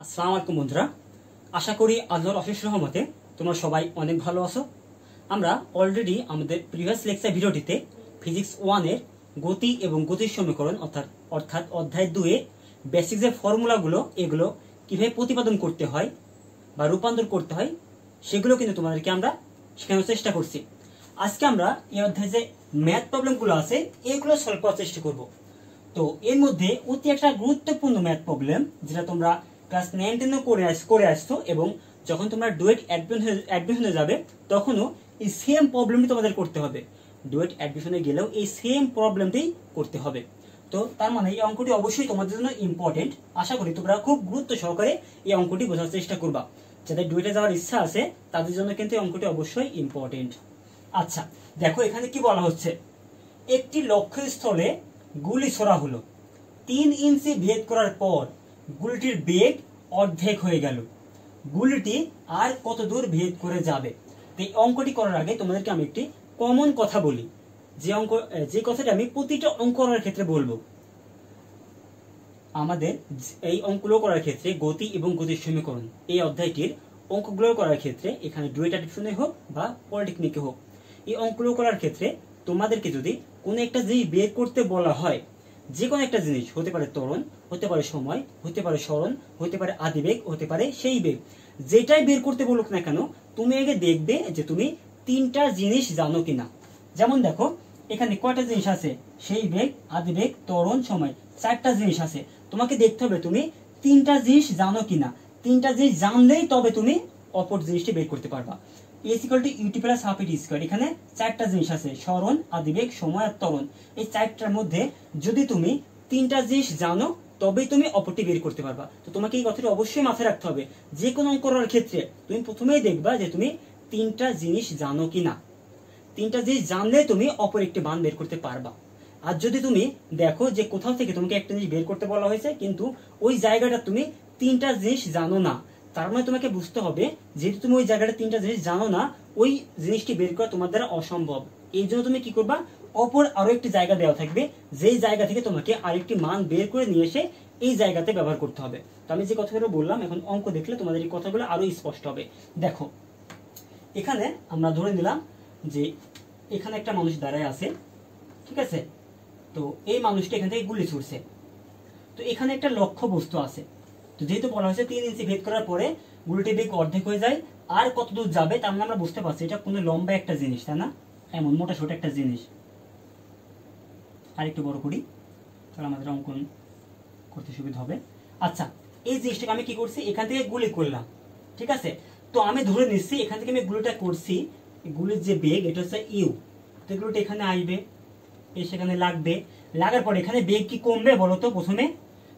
আসসালামু আলাইকুম বন্ধুরা, আশা করি আল্লাহর অশেষ রহমতে তোমরা সবাই অনেক ভালো আছো। আমরা অলরেডি আমাদের প্রিভিয়াস লেকচার ভিডিওটিতে ফিজিক্স 1 এর গতি এবং গতির সমীকরণ অর্থাৎ অধ্যায় 2 এ বেসিক যে ফর্মুলাগুলো এগুলো কিভাবে প্রতিপাদন করতে হয় বা রূপান্তর করতে হয় সেগুলো কিন্তু তোমাদেরকে আমরা শেখানোর চেষ্টা করছি। আজকে আমরা এই অধ্যায়ে যে ম্যাথ প্রবলেমগুলো আছে এগুলো সলভ করার চেষ্টা করব। তো এর মধ্যে অতি একটা গুরুত্বপূর্ণ ম্যাথ প্রবলেম যেটা তোমরা ক্লাস 9-10 করে আসছো এবং যখন তোমরা ডুয়েট অ্যাডমিশনে যাবে তখনও এই সেম প্রবলেমটি তোমাদের করতে হবে। ডুয়েট অ্যাডমিশনে গেলেও এই সেম প্রবলেমটাই করতে হবে। তো তার মানে এই অঙ্কটি অবশ্যই তোমাদের জন্য ইম্পর্টেন্ট। আশা করি তোমরা খুব গুরুত্ব সহকারে এই অঙ্কটি বোঝার চেষ্টা করবা। যাদের ডুয়েটে যাওয়ার ইচ্ছা আছে তাদের জন্য কিন্তু এই অঙ্কটি অবশ্যই ইম্পর্টেন্ট। আচ্ছা দেখো, এখানে কি বলা হচ্ছে, একটি লক্ষ্যস্থলে গুলি ছোড়া হলো, 3 ইঞ্চি ভেদ করার পর গুলিটির বেগ অর্ধেক হয়ে গেল, গুলিটি আর কত দূর ভেদ করে যাবে। এই অঙ্কটি করার আগে তোমাদেরকে আমি একটি কমন কথা বলি, যে কথাটা আমি প্রতিটা অঙ্ক করার ক্ষেত্রে বলবো। আমাদের এই অঙ্কগুলো করার ক্ষেত্রে গতি এবং গতির সমীকরণ এই অধ্যায়টির অঙ্কগুলো করার ক্ষেত্রে এখানে ডুয়েট অ্যাডমিশনে হোক বা পলিটেকনিকে হোক, এই অঙ্কগুলো করার ক্ষেত্রে তোমাদেরকে যদি কোনো একটা জিনিস বের করতে বলা হয়, যে কোনো একটা জিনিস হতে পারে ত্বরণ, হতে পারে সময়, হতে পারে সরণ, হতে পারে আদিবেগ, হতে পারে সেই বেগ, যেটাই বের করতে বলুক না কেন তুমি আগে দেখবে যে তুমি 3টা জিনিস জানো কিনা। যেমন দেখো এখানে কয়টা জিনিস আছে, সেই বেগ, আদিবেগ, ত্বরণ, সময়, 4টা জিনিস আছে। তোমাকে দেখতে হবে তুমি 3টা জিনিস জানো কিনা। 3টা জিনিস জানলেই তবে তুমি অপর জিনিসটি বের করতে পারবা। ইউটি প্লাস হাফ ইটি স্কয়ার, এখানে 4টা জিনিস আছে, সরণ, আদিবেগ, সময় আর ত্বরণ। এই 4টার মধ্যে যদি তুমি 3টা জিনিস জানো তবেই তুমি অপরটি বের করতে পারবা। তো তোমাকে এই কথাটি অবশ্যই মাথায় রাখতে হবে, যে কোনো অঙ্ক করার ক্ষেত্রে তুমি প্রথমেই দেখবা যে তুমি 3টা জিনিস জানো কিনা। 3টা জিনিস জানলে তুমি অপর একটি মান বের করতে পারবা। আর যদি তুমি দেখো যে কোথাও থেকে তোমাকে একটা জিনিস বের করতে বলা হয়েছে কিন্তু ওই জায়গাটা তুমি 3টা জিনিস জানো না, তার মানে তোমাকে বুঝতে হবে যেহেতু তুমি ওই জায়গাটা 3টা জিনিস জানো না, ওই জিনিসটি বের করা তোমার দ্বারা অসম্ভব। এই জন্য তুমি কি করবা, অপর আরো একটি জায়গা দেওয়া থাকবে, যেই জায়গা থেকে তোমাকে আরেকটি মান বের করে নিয়ে এসে এই জায়গাতে ব্যবহার করতে হবে। তো আমি যে কথাগুলো বললাম এখন অঙ্ক দেখলে তোমাদের এই কথাগুলো আরো স্পষ্ট হবে। দেখো এখানে আমরা ধরে নিলাম যে এখানে একটা মানুষ দাঁড়ায় আছে, ঠিক আছে। তো এই মানুষটা এখান থেকে গুলি ছুটছে। তো এখানে একটা লক্ষ্য বস্তু আছে। তো যেহেতু বলা হয়েছে 3 ইঞ্চি ভেদ করার পরে গুলিটির বেগ অর্ধেক হয়ে যায়, আর কত দূর যাবে তার মানে আমরা বুঝতে পারছি এটা কোনো লম্বা একটা জিনিস, তাই না? এমন মোটা ছোট একটা জিনিস। আর একটু বড় করি তাহলে আমাদের অঙ্কন করতে সুবিধা হবে। আচ্ছা, এই জিনিসটাকে আমি কি করছি, এখান থেকে গুলি করলাম, ঠিক আছে। তো আমি ধরে নিচ্ছি এখান থেকে আমি গুলিটা করছি, গুলির যে বেগ এটা হচ্ছে ইউ। তো গুলিটা এখানে আসবে, সেখানে লাগবে, লাগার পর এখানে বেগ কি কমবে বলো তো?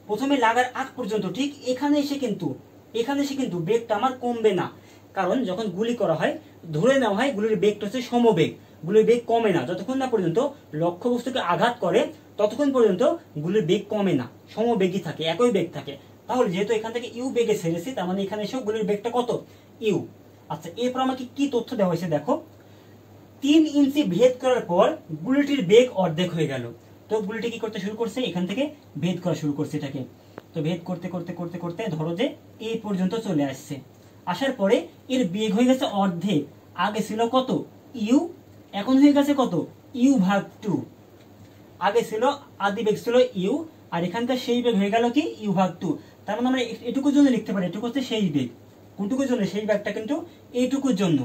প্রথমে লাগার আগ পর্যন্ত ঠিক এখানে এসে কিন্তু বেগটা আমার কমবে না, কারণ যখন গুলি করা হয় ধরে নেওয়া হয় গুলির বেগটা হচ্ছে সমবেগ, গুলির বেগ কমে না যতক্ষণ না পর্যন্ত লক্ষ্য বস্তুকে আঘাত করে, ততক্ষণ পর্যন্ত গুলির বেগ কমে না, সমবেগই থাকে, একই বেগ থাকে। তাহলে যেহেতু এখান থেকে ইউ বেগে ছেড়েছি তার মানে এখানে এসেও গুলির বেগটা কত, ইউ। আচ্ছা, এরপর আমাকে কি তথ্য দেওয়া হয়েছে দেখো, 3 ইঞ্চি ভেদ করার পর গুলিটির বেগ অর্ধেক হয়ে গেল। তো গুলিটি কি করতে শুরু করছে, এখান থেকে ভেদ করা শুরু করছে এটাকে। তো ভেদ করতে করতে করতে করতে ধরো যে এই পর্যন্ত চলে আসছে, আসার পরে এর বেগ হয়ে গেছে অর্ধেক। আগে ছিল কত, ইউ, এখন হয়ে গেছে কত, ইউ ভাগ 2। আগে ছিল আদি বেগ ছিল ইউ, আর এখানকার সেই বেগ হয়ে গেল কি, ইউ ভাগ 2। তার মানে আমরা এটুকুর জন্য লিখতে পারি, এটুকু হচ্ছে সেই বেগ। কোনটুকুর জন্য, সেই বেগটা কিন্তু এইটুকুর জন্য।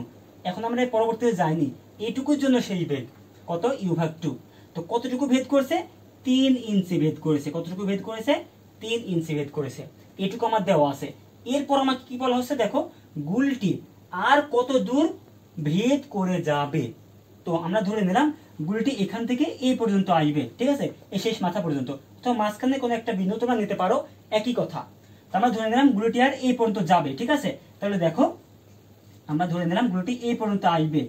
এখন আমরা পরবর্তীতে যাইনি, এইটুকুর জন্য সেই বেগ কত, ইউ ভাগ 2। তো কতটুকু ভেদ করছে, 3 ইঞ্চি ভেদ করেছে। কতটুকু ভেদ করেছে, 3 ইঞ্চি ভেদ করেছে। এটুকু আমার দেওয়া আছে। এরপর আমাকে কি বলা হচ্ছে দেখো, গুলটি আর কত দূর ভেদ করে যাবে। তো আমরা ধরে নিলাম গুলিটি এখান থেকে এই পর্যন্ত আসবে, ঠিক আছে, এই শেষ মাথা পর্যন্ত। তো মাঝখানে কোনো একটা বিন্দু তোমরা নিতে পারো, একই কথা। আমরা ধরে নিলাম গুলিটি আর এই পর্যন্ত যাবে, ঠিক আছে। তাহলে দেখো আমরা ধরে নিলাম গুলিটি এই পর্যন্ত আসবে,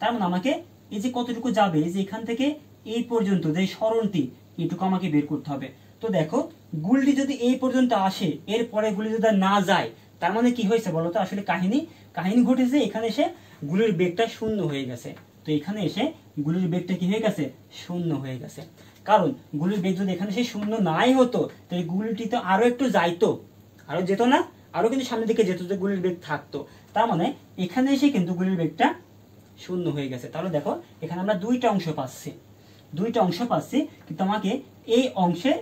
তার মানে আমাকে এই যে কতটুকু যাবে, এই যে এখান থেকে এই পর্যন্ত যে সরণটি, এটুকু আমাকে বের করতে হবে। তো দেখো গুলিটি যদি এই পর্যন্ত আসে, এরপরে গুলি যদি না যায়, তার মানে কি হয়েছে বলতো, আসলে কাহিনী ঘটেছে, এখানে এসে গুলির বেগটা শূন্য হয়ে গেছে। তো এখানে এসে গুলির বেগটা কি হয়ে গেছে, শূন্য হয়ে গেছে। কারণ গুলির বেগ যদি এখানে সে শূন্য নাই হতো তাহলে গুলিটি তো আরো একটু যাইতো, আরো যেত না, আরো কিন্তু সামনের দিকে যেত যে গুলির বেগ থাকতো, তার মানে এখানে এসে কিন্তু গুলির বেগটা শূন্য হয়ে গেছে। তাহলে দেখো এখানে আমরা দুইটা অংশ পাচ্ছি, কিন্তু আমাকে এই অংশে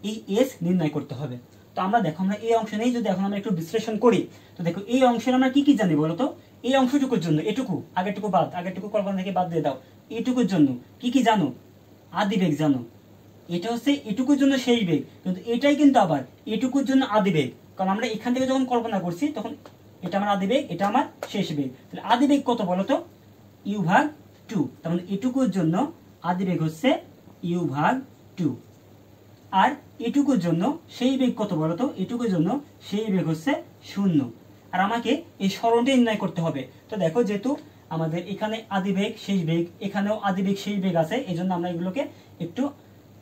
এই এস নির্ণয় করতে হবে। তো আমরা দেখো আমরা এই অংশ নেই, যদি এখন আমরা একটু বিশ্লেষণ করি, তো দেখো এই অংশের আমরা কি কি জানি বলতো? এই অংশটুকুর জন্য এটুকু, আগেরটুকু কল্পনা থেকে বাদ দিয়ে দাও, এটুকুর জন্য কি কি জানো? আদিবেগ জানো। এটা হচ্ছে এটুকুর জন্য শেষ বেগ, কিন্তু এটাই কিন্তু আবার এটুকুর জন্য আদিবেগ, কারণ আমরা এখান থেকে যখন কল্পনা করছি তখন এটা আমার আদিবেগ, এটা আমার শেষ বেগ। তাহলে আদিবেগ কত বলতো? ইউ ভাগ 2। তার মানে এটুকুর জন্য আদিবেগ হচ্ছে ইউ ভাগ 2। আর এটুকুর জন্য সেই বেগ কত বলতো? এটুকুর জন্য সেই বেগ হচ্ছে 0। আর আমাকে এই সরণটা নির্ণয় করতে হবে। তো দেখো যেহেতু আমাদের এখানে আদিবেগ শেষ বেগ, এখানেও আদিবেগ শেষ বেগ আছে, এই জন্য আমরা এগুলোকে একটু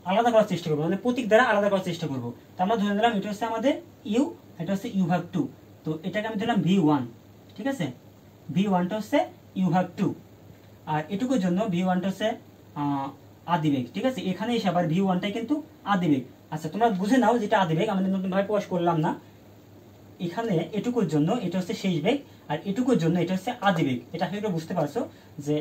আলাদা করার চেষ্টা করবো, মানে প্রতীক দ্বারা আলাদা করার চেষ্টা করবো। তো আমরা ধরে নিলাম এটা হচ্ছে আমাদের ইউ, এটা হচ্ছে ইউ ভাগ 2। তো এটাকে আমি ধরলাম V1, ঠিক আছে? V1টা হচ্ছে ইউ ভাগ 2। আর এটুকুর জন্য V1টা হচ্ছে আদিবেগ, ঠিক আছে? এখানে এসে আবার V1টাই কিন্তু আদিবেগ। আচ্ছা তোমরা বুঝে নাও যেটা আদিবেগ, আমাদের নতুন ভাবে প্রকাশ করলাম না। এখানে এটুকুর জন্য এটা হচ্ছে শেষ বেগ, আর এটুকুর জন্য এটা হচ্ছে আদিবেগ। এটা আসলে বুঝতে পারছো যে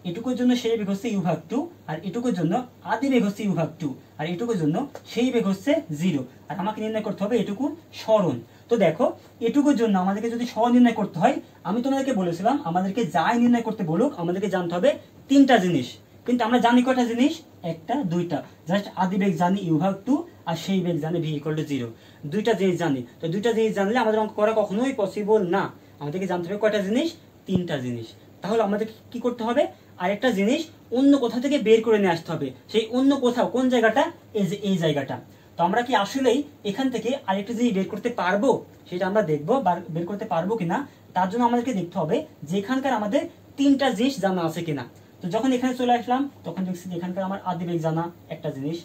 এটুকুর জন্য সেই বেগ হচ্ছে ইউ ভাগ 2, আর এটুকুর জন্য আদিবেগ হচ্ছে ইউ ভাগ 2, আর এটুকুর জন্য সেই বেগ হচ্ছে 0। আর আমাকে নির্ণয় করতে হবে এটুকুর সরণ। তো দেখো এটুকুর জন্য আমাদেরকে যদি সরণ নির্ণয় করতে হয়, আমি তোমাদেরকে বলেছিলাম আমাদেরকে যাই নির্ণয় করতে বলুক আমাদেরকে জানতে হবে তিনটা জিনিস। কিন্তু আমরা জানি কয়টা জিনিস? একটা দুইটা, জাস্ট আদিবেগ জানি ইউ ভাগ 2, আর সেই বেগ জানি v = 0। দুইটা জিনিস জানি। তো দুইটা জিনিস জানলে আমাদের অঙ্ক করা কখনোই পসিবল না। আমাদেরকে জানতে হবে কয়টা জিনিস? তিনটা জিনিস। তাহলে আমাদের কি করতে হবে? আরেকটা জিনিস অন্য কোথা থেকে বের করে নিয়ে আসতে হবে। সেই অন্য কোথাও কোন জায়গাটা? এই যে এই জায়গাটা। তো আমরা কি আসলেই এখান থেকে আরেকটা জিনিস বের করতে পারবো? সেটা আমরা দেখবো, বের করতে পারবো কিনা। তার জন্য আমাদেরকে দেখতে হবে যে এখানকার আমাদের তিনটা জিনিস জানা আছে কিনা। তো যখন এখানে চলে আসলাম তখন দেখছি যে এখানকার আমার আদিবেগ জানা একটা জিনিস,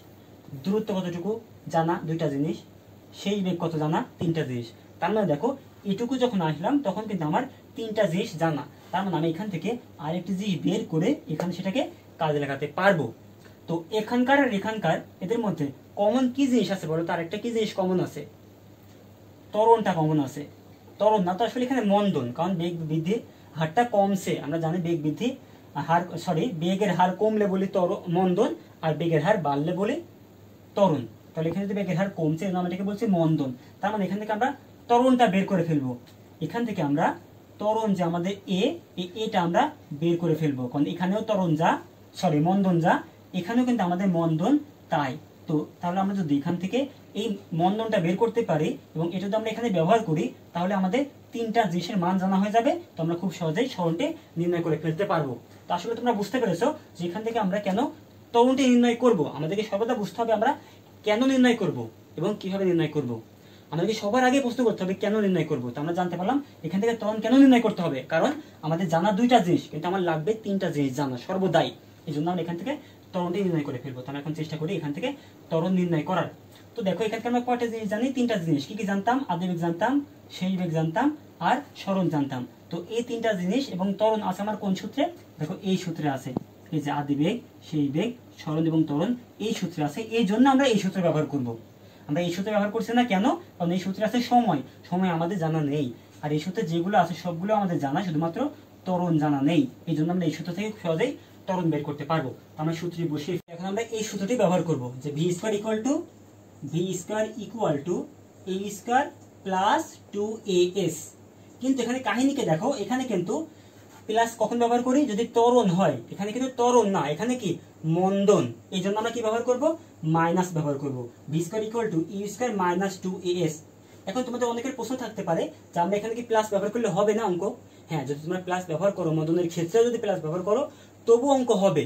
দূরত্ব কতটুকু জানা দুইটা জিনিস, সেই বেগ কত জানা তিনটা জিনিস। তার মানে দেখো এটুকু যখন আসলাম তখন কিন্তু আমার তিনটা জিনিস জানা। তার মানে আমি এখান থেকে আরেকটি জিনিস বের করে এখানে সেটাকে কাজে লাগাতে পারবো। তো এখানকার আর এখানকার এদের মধ্যে কমন কি জিনিস আছে বলো? তার একটা কি জিনিস কমন আছে? ত্বরণটা কমন আছে। ত্বরণ না তো আসলে এখানে মন্দন, কারণ বেগ বৃদ্ধি হারটা কমছে। আমরা জানি বেগ বৃদ্ধি হার বেগের হার কমলে বলি মন্দন, আর বেগের হার বাড়লে বলি ত্বরণ। তাহলে এখানে যদি বেগের হার কমছে আমরা এটাকে বলছি মন্দন। তার মানে এখান থেকে আমরা ত্বরণটা বের করে ফেলবো। এখান থেকে আমরা ত্বরণ যে আমাদের এটা আমরা বের করে ফেলবো, কারণ এখানেও ত্বরণ যা মন্দন যা, এখানেও কিন্তু আমাদের মন্দন তাই। তো তাহলে আমরা যদি এখান থেকে এই মন্দনটা বের করতে পারি এবং এটা যদি আমরা এখানে ব্যবহার করি, তাহলে আমাদের তিনটা জিনিসের মান জানা হয়ে যাবে। তো আমরা খুব সহজেই সরণটি নির্ণয় করে ফেলতে পারবো। তো আসলে তোমরা বুঝতে পেরেছো যে এখান থেকে আমরা কেন ত্বরণটি নির্ণয় করব। আমাদেরকে সর্বদা বুঝতে হবে আমরা কেন নির্ণয় করব এবং কিভাবে নির্ণয় করব। আমাদেরকে সবার আগে প্রশ্ন করতে হবে কেন নির্ণয় করব। তো আমরা জানতে পারলাম এখান থেকে ত্বরণ কেন নির্ণয় করতে হবে, কারণ আমাদের জানা দুইটা জিনিস, কিন্তু আমার লাগবে তিনটা জিনিস জানা সর্বদাই। এই জন্য আমরা এখান থেকে ত্বরণটি নির্ণয় করে ফেলবো। তো আমরা এখন চেষ্টা করি এখান থেকে ত্বরণ নির্ণয় করার। তো দেখো এখান থেকে আমরা কয়টা জিনিস জানি? তিনটা জিনিস। কি কি জানতাম? আদিবেগ জানতাম, সেই বেগ জানতাম, আর সরণ জানতাম। তো এই তিনটা জিনিস এবং ত্বরণ আছে আমার কোন সূত্রে? দেখো এই সূত্রে আছে। এই যে আদিবেগ, সেই বেগ, সরণ এবং ত্বরণ এই সূত্রে আছে। এই জন্য আমরা এই সূত্র ব্যবহার করব। আমরা এই সূত্র ব্যবহার করছি না কেন? কারণ এই সূত্রে আছে সময় আমাদের জানা নেই। আর এই সূত্রে যেগুলো আছে সবগুলো আমাদের জানা, শুধুমাত্র ত্বরণ জানা নেই। এই জন্য আমরা এই সূত্র থেকে সহজেই ত্বরণ বের করতে পারবো। আমরা সূত্রটি বসিয়ে এখন আমরা এই সূত্রটি ব্যবহার করব যে v² = a² প্লাস 2as। কিন্তু এখানে কাহিনীকে দেখো, এখানে কিন্তু প্লাস কখন ব্যবহার করি? যদি ত্বরণ হয়। এখানে কিন্তু ত্বরণ না, এখানে কি মন্দন। এই জন্য আমরা কি ব্যবহার করব? মাইনাস ব্যবহার করব। v² = a² minus 2as। এখন তোমাদের অনেকের প্রশ্ন থাকতে পারে যে আমরা এখানে কি প্লাস ব্যবহার করলে হবে না অঙ্ক? হ্যাঁ, যদি তোমরা প্লাস ব্যবহার করো, মন্দনের ক্ষেত্রে যদি প্লাস ব্যবহার করো তবু অঙ্ক হবে,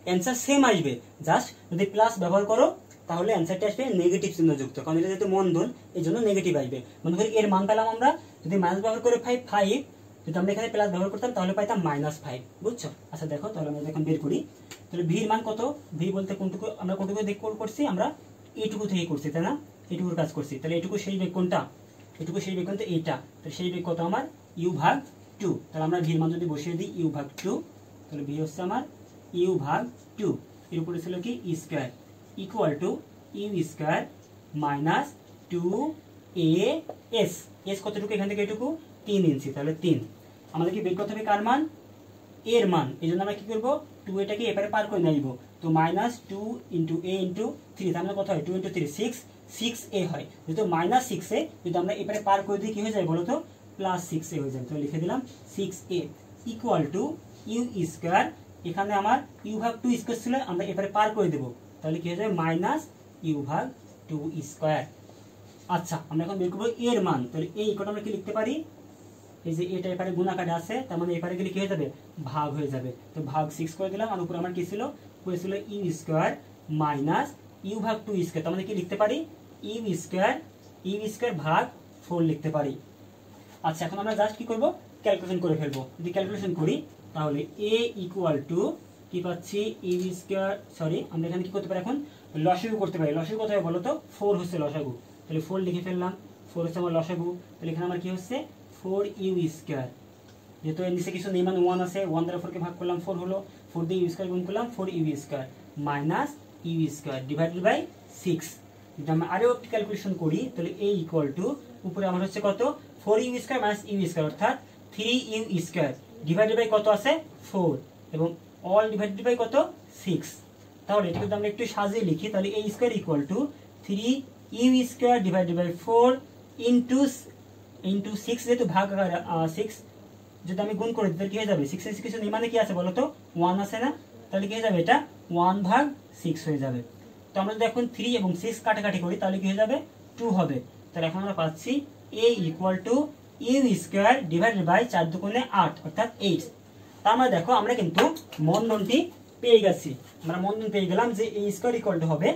অ্যান্সার সেম আসবে। জাস্ট যদি প্লাস ব্যবহার করো তাহলে অ্যান্সারটা আসবে নেগেটিভ চিহ্ন যুক্ত, কারণ এটা যেহেতু মন্দন এই জন্য নেগেটিভ আসবে। মনে করি এর মান পেলাম আমরা, যদি মাইনাস ব্যবহার করে 5, যদি আমরা এখানে প্লাস ব্যবহার করতাম তাহলে পাইতাম -5। বুঝছো? আচ্ছা দেখো তাহলে আমরা এখন বের করি। তাহলে ভি এর মান কত? ভি বলতে কোনটুকু আমরা করছি? আমরা এইটুকু থেকে করছি, তাই না? এইটুকুর কাজ করছি। তাহলে এইটুকু সেই বেগ কোনটা? এইটুকু সেই বেগ কোনটা? এইটা। তাহলে সেই বেগ কত আমার? u ভাগ 2। তাহলে আমরা ভি এর মান যদি বসিয়ে দিই u ভাগ 2, তাহলে ভি হচ্ছে আমার u ভাগ 2। এর উপরে ছিল কি square equal two u² minus 2as। S কতটুকু এখান থেকে এটুকু 3 ইঞ্চি, তাহলে 3। আমাদেরকে বের করতে হবে কার মান, এর মান। এই জন্য আমরা কি করবো, 2 এটাকে এবারে পার করে নিয়ে, তো -2 × a × 3, তার মানে কত হয়, 2 × 3 6a হয়। যেহেতু -6a যদি আমরা এবারে পার করে দিই কি হয়ে যায় বলো তো, +6a হয়ে যাবে। তো লিখে দিলাম 6a equal to u square, এখানে আমার ইউ ভাগ 2 স্কয়ার ছিল, আমরা এবারে পার করে দেব, তাহলে কি হয়ে যাবে -u ভাগ 2 স্কয়ার। আচ্ছা, আমরা এখন বের করবো এর মান। তাহলে এই ইকুয়াল আমরা কি লিখতে পারি, এই যে এটা এপারে গুণাকারে আছে, তার মানে এপারে গেলে কি হয়ে যাবে, ভাগ হয়ে যাবে। তো ভাগ 6 করে দিলাম, আর উপরে আমার কি ছিল, হয়েছিল ইউ স্কয়ার মাইনাস ইউ ভাগ 2 স্কয়ার, তার মানে কি লিখতে পারি, ইউ স্কয়ার ভাগ 4 লিখতে পারি। আচ্ছা, এখন আমরা জাস্ট কি করব, ক্যালকুলেশন করে ফেলবো। যদি ক্যালকুলেশন করি তাহলে a ইকুয়াল টু কি পাচ্ছি, ইউ স্কয়ার, সরি আমরা এখানে কি করতে পারি, এখন লসাগু করতে পারি। লসাগু কত হবে বলো তো, 4 হচ্ছে লসাগু, তাহলে 4 লিখে ফেললাম, 4 হচ্ছে আমার লসাগু। তাহলে এখানে আমার কি হচ্ছে 4u স্কয়ার, যেহেতু এর নিচে কিছু নেই মানে 1 আছে, 1 দ্বারা 4 কে ভাগ করলাম 4 হলো, 4 দিয়ে ইউ স্কয়ার গুণ করলাম 4u square minus u square divided by 6। যদি আমরা আরো একটু ক্যালকুলেশন করি তাহলে a ইকুয়াল টু উপরে আমার হচ্ছে কত, 4u square minus u square, অর্থাৎ 3u স্কয়ার ডিভাইডেড বাই কত আছে 4, এবং অল ডিভাইডেড বাই কত 6। তাহলে এটা যদি আমরা একটু সাজিয়ে লিখি তাহলে a square equal to 3u square divided by 4 into 6, যেহেতু ভাগ 6 যদি আমি গুণ করে দিই তাহলে কি হয়ে যাবে, 6 এর কিছু নেই মানে কি আছে বলো তো, 1 আছে না, তাহলে কি হয়ে যাবে, এটা 1 ভাগ 6 হয়ে যাবে। তো আমরা যদি এখন 3 এবং 6 কাটাকাটি করি তাহলে কি হয়ে যাবে, 2 হবে। তাহলে এখন আমরা পাচ্ছি a equal to u square divided by 4 দুগুণে 8 অর্থাৎ 8। তার মানে দেখো আমরা কিন্তু মন্দনটি পেয়ে গেছি, আমরা মন্দন পেয়ে গেলাম যে a স্কয়ার ইকুয়াল টু হবে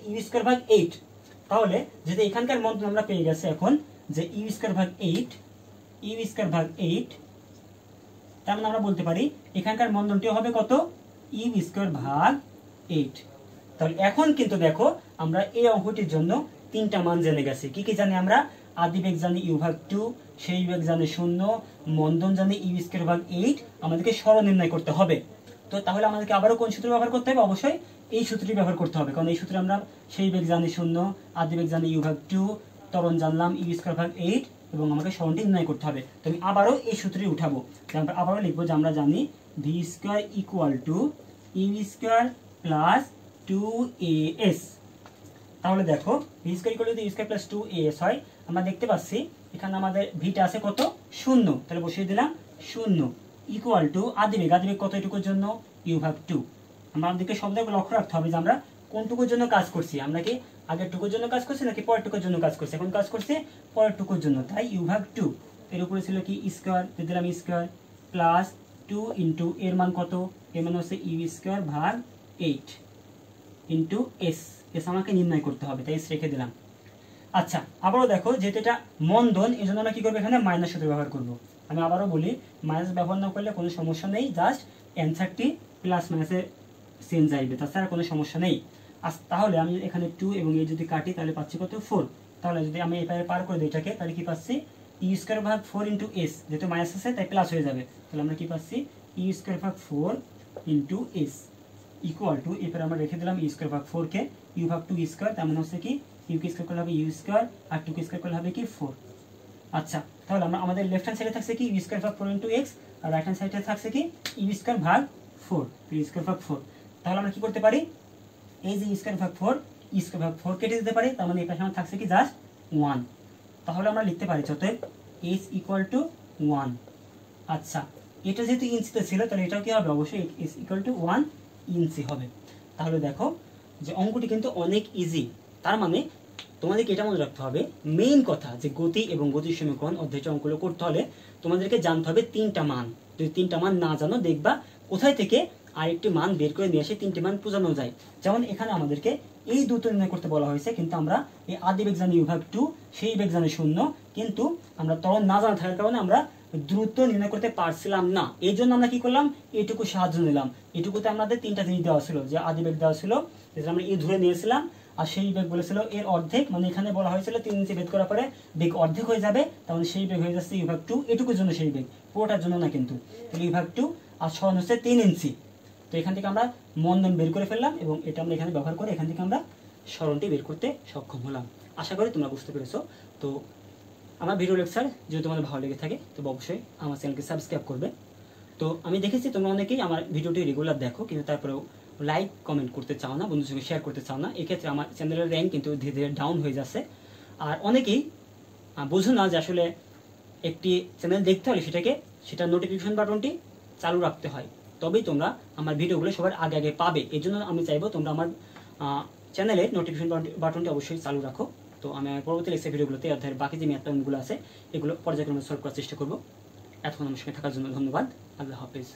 ইউ স্কয়ার ভাগ 8। তাহলে যদি এখানকার মন্দন আমরা পেয়ে গেছি এখন যে ইউ স্কয়ার ভাগ 8, তার মানে আমরা বলতে পারি এখানকার মন্দনটি হবে কত, ইউ স্কয়ার ভাগ 8। তাহলে এখন কিন্তু দেখো আমরা এই অঙ্কটির জন্য 3টা মান জেনে গেছি। কি কি জানি আমরা, আদি বেগ জানি ইউ ভাগ 2, সেই বেগ জানি 0, মন্দন জানি ইউ স্কয়ার ভাগ 8, আমাদেরকে সরল নির্ণয় করতে হবে। তো তাহলে আমাদেরকে আবারও কোন সূত্র ব্যবহার করতে হবে, অবশ্যই এই সূত্রটি ব্যবহার করতে হবে, কারণ এই সূত্রে আমরা সেই বেগ জানি 0, আদি বেগ জানি ইউ ভাগ 2, ত্বরণ জানলাম ইউ স্কয়ার ভাগ 8, এবং আমাকে সরণটি নির্ণয় করতে হবে। তো আমি আবারও এই সূত্রটি উঠাবো, আমরা আবারও লিখবো যে আমরা জানি v square equal to u square plus 2as। তাহলে দেখো v square equal to u square plus 2as হয়, আমরা দেখতে পাচ্ছি এখানে আমাদের ভিটা আছে কত 0, তাহলে বসিয়ে দিলাম 0 ইকুয়াল টু আদিবেগ কত এটুকুর জন্য ইউ ভাগ 2। আমাদেরকে শব্দগুলো লক্ষ্য রাখতে হবে যে আমরা কোনটুকুর জন্য কাজ করছি, আমরা কি আগের টুকুর জন্য কাজ করছি নাকি পরের টুকুর জন্য কাজ করছি, এখন কাজ করছি পরের টুকুর জন্য, তাই ইউ ভাগ 2। এর উপরে ছিল কি স্কয়ার, দিলাম স্কয়ার প্লাস 2 ইন্টু এর মান কত, এর মান হচ্ছে ইউ স্কয়ার ভাগ 8 ইন্টু এস আমাকে নির্ণয় করতে হবে, তাই এস রেখে দিলাম। আচ্ছা, আবারও দেখো যেহেতু এটা মন্দন এই জন্য আমরা কি করবো, এখানে মাইনাস সূত্র ব্যবহার করবো। আমি আবারও বলি মাইনাস ব্যবহার না করলে কোনো সমস্যা নেই, জাস্ট অ্যান্সারটি প্লাস মাইনাসে চেঞ্জ আসবে, তাছাড়া কোনো সমস্যা নেই। তাহলে আমি এখানে 2 এবং এই যদি কাটি তাহলে পাচ্ছি কত 4। তাহলে যদি আমি এপারে পার করে দিই এটাকে তাহলে কি পাচ্ছি, ইউ স্কয়ার ভাগ 4 ইন্টু এস, যেহেতু মাইনাস আছে তাই প্লাস হয়ে যাবে। তাহলে আমরা কি পাচ্ছি, ইউ স্কয়ার ভাগ 4 ইন্টু এস ইকুয়াল টু, এরপরে আমরা রেখে দিলাম ইউ স্কয়ার ভাগ 4 কে, ইউ ভাগ 2 স্কয়ার, তার মানে হচ্ছে কি ইউ কে স্কয়ার করলে হবে ইউ স্কয়ার, আর 2 কে স্কয়ার করলে হবে কি 4। আচ্ছা, তাহলে আমরা আমাদের লেফট হ্যান্ড সাইডে থাকছে কি ইউ স্কয়ার ভাগ 4 ইন্টু এক্স, আর রাইট হ্যান্ড সাইডে থাকছে কি ইউ স্কয়ার ভাগ 4, ইউ স্কয়ার ভাগ 4। তাহলে আমরা কি করতে পারি, এই যে ইউ স্কয়ার ভাগ 4, ইউ স্কয়ার ভাগ 4 কেটে দিতে পারি, তার মানে এই পাশে আমার থাকছে কি জাস্ট 1। তাহলে আমরা লিখতে পারি অতএব h ইকুয়াল টু 1। আচ্ছা, এটা যেহেতু ইঞ্চিতে ছিল তাহলে এটাও কি হবে, অবশ্যই h ইকুয়াল টু 1 ইঞ্চি হবে। তাহলে দেখো যে অঙ্কটি কিন্তু অনেক ইজি। তার মানে তোমাদেরকে এটা মনে রাখতে হবে, মেইন কথা যে গতি এবং গতির সমীকরণ অধ্যায়টা অঙ্কগুলো করতে হলে তোমাদেরকে জানতে হবে 3টা মান। যদি 3টা মান না জানো দেখবা কোথায় থেকে আরেকটি মান বের করে নিয়ে এসে 3টি মান বোঝানো যায়। যেমন এখানে আমাদেরকে এই দুটো নির্ণয় করতে বলা হয়েছে, কিন্তু আমরা এই আদি বেগ জানি ইউ ভাগ 2, সেই বেগ জানি 0, কিন্তু আমরা ত্বরণ না জানা থাকার কারণে আমরা দ্রুত নির্ণয় করতে পারছিলাম না। এই জন্য আমরা কি করলাম, এইটুকু সাহায্য নিলাম। এটুকুতে আমাদের 3টা জিনিস দেওয়া ছিল, যে আদি বেগ দেওয়া ছিল যেটা আমরা ধরে নিয়েছিলাম, আর সেই বেগ বলেছিল এর অর্ধেক, মানে এখানে বলা হয়েছিল 3 ইঞ্চি বেগ করার পরে বেগ অর্ধেক হয়ে যাবে, তাহলে সেই বেগ হয়ে যাচ্ছে ইউ ভাগ 2, এটুকুর জন্য সেই বেগ, পুরোটার জন্য না কিন্তু। ইউ ভাগ 2 আর সমান হচ্ছে 3 ইঞ্চি। তো এখান থেকে আমরা মন্দন বের করে ফেললাম, এবং এটা আমরা এখানে ব্যবহার করে এখান থেকে আমরা সরণটি বের করতে সক্ষম হলাম। আশা করি তোমরা বুঝতে পেরেছো। তো আমার ভিডিও লেকচার যদি তোমাদের ভালো লেগে থাকে তো অবশ্যই আমার চ্যানেলকে সাবস্ক্রাইব করবে। তো আমি দেখেছি তোমরা অনেকেই আমার ভিডিওটি রেগুলার দেখো, কিন্তু তারপরেও লাইক কমেন্ট করতে চাও না, বন্ধুদের সঙ্গে শেয়ার করতে চাও না। এক্ষেত্রে আমার চ্যানেলের র্যাঙ্ক কিন্তু ধীরে ধীরে ডাউন হয়ে যাচ্ছে। আর অনেকেই বোঝো না যে আসলে একটি চ্যানেল দেখতে হলে সেটা নোটিফিকেশন বাটনটি চালু রাখতে হয়, তবেই তোমরা আমার ভিডিওগুলো সবার আগে আগে পাবে। এই জন্য আমি চাইবো তোমরা আমার চ্যানেলে নোটিফিকেশন বাটনটি অবশ্যই চালু রাখো। তো আমি আমার পরবর্তী লেকচার ভিডিওগুলোতে অধ্যায়ের বাকি যে ম্যাথ প্রবলেমগুলো আছে এগুলো পর্যায়ক্রমে সলভ করার চেষ্টা করবো। এতক্ষণ আমার সঙ্গে থাকার জন্য ধন্যবাদ। আল্লাহ হাফিজ।